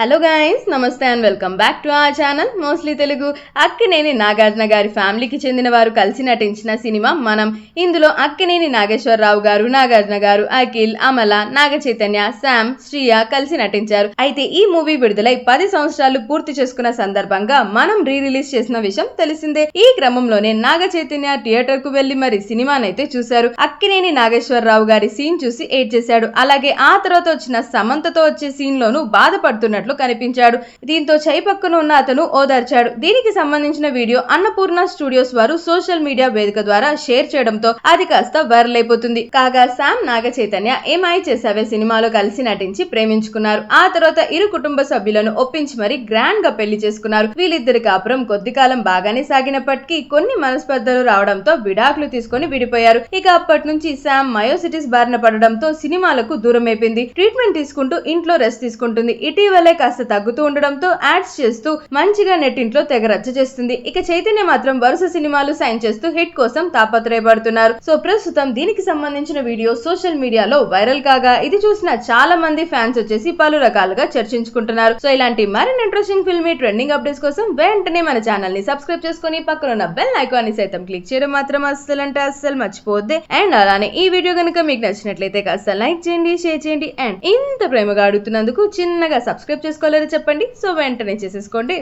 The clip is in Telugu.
హలో గైస్, నమస్తే and welcome back to our channel mostly Telugu. Akkineni Nagarjuna గారి ఫ్యామిలీకి చెందిన వారు కలిసి నటించిన సినిమా మనం. ఇందులో అక్కినేని నాగేశ్వరరావు గారు, నాగార్జున గారు, అఖిల్, అమల, నాగ చైతన్య, శామ్, శ్రీయ కలిసి నటించారు. అయితే ఈ మూవీ విడుదలై 10 సంవత్సరాలు పూర్తి చేసుకున్న సందర్భంగా మనం రిలీజ్ చేసిన విషయం తెలిసిందే. ఈ క్రమంలోనే నాగ చైతన్య థియేటర్ కు వెళ్లి మరి సినిమానైతే చూశారు. అక్కినేని నాగేశ్వరరావు గారి సీన్ చూసి ఏడ్ చేశాడు. అలాగే ఆ తర్వాత వచ్చిన సమంతతో వచ్చే సీన్ లోనూ బాధపడుతున్నట్లు కనిపించాడు. దీంతో చేయి పక్కన ఉన్న అతను ఓదార్చాడు. దీనికి సంబంధించిన వీడియో అన్నపూర్ణ స్టూడియోస్ వారు సోషల్ మీడియా వేదిక ద్వారా షేర్ చేయడంతో అది కాస్త వైరల్ అయిపోతుంది. కాగా శామ్, నాగ చైతన్య ఏమాయి చేసావే సినిమాలో కలిసి నటించి ప్రేమించుకున్నారు. ఆ తర్వాత ఇరు కుటుంబ సభ్యులను ఒప్పించి మరి గ్రాండ్ గా పెళ్లి చేసుకున్నారు. వీళ్ళిద్దరి కాపురం కొద్ది కాలం బాగానే సాగినప్పటికీ కొన్ని మనస్పర్ధలు రావడంతో విడాకులు తీసుకొని విడిపోయారు. ఇక అప్పటి నుంచి శామ్ మయోసిటిస్ బారిన పడడంతో సినిమాలకు దూరం అయిపోయింది. ట్రీట్మెంట్ తీసుకుంటూ ఇంట్లో రెస్ట్ తీసుకుంటుంది. ఇటీవలే కాస్త తగ్గుతూ ఉండడంతో యాడ్స్ చేస్తూ మంచిగా నెట్టింట్లో తెగ రచ్చ చేస్తుంది. ఇక చైతన్య మాత్రం వరుస సినిమాలు సైన్ చేస్తూ హిట్ కోసం తాపత్రయపడుతున్నారు. సో ప్రస్తుతం దీనికి సంబంధించిన వీడియో సోషల్ మీడియాలో వైరల్ కాగా ఇది చూసిన చాలా మంది ఫ్యాన్స్ వచ్చేసి పలు రకాలుగా చర్చించుకుంటున్నారు. సో ఇలాంటి మరిన్ని ఇంట్రెస్టింగ్ ఫిల్మీ ట్రెండింగ్ అప్డేట్స్ కోసం వెంటనే మన ఛానల్ ని సబ్స్క్రైబ్ చేసుకుని పక్కన ఉన్న బెల్ ఐకాన్ ని సైతం క్లిక్ చేయడం మాత్రం అస్సలు మర్చిపోద్దే. అండ్ అలానే ఈ వీడియో కనుక మీకు నచ్చినట్లయితే కాస్త లైక్ చేయండి, షేర్ చేయండి. అండ్ ఇంత ప్రేమగా అడుగుతున్నందుకు చిన్నగా సబ్స్క్రైబ్ చేసుకోలేదో చెప్పండి. సో వెంటనే చేసేసుకోండి.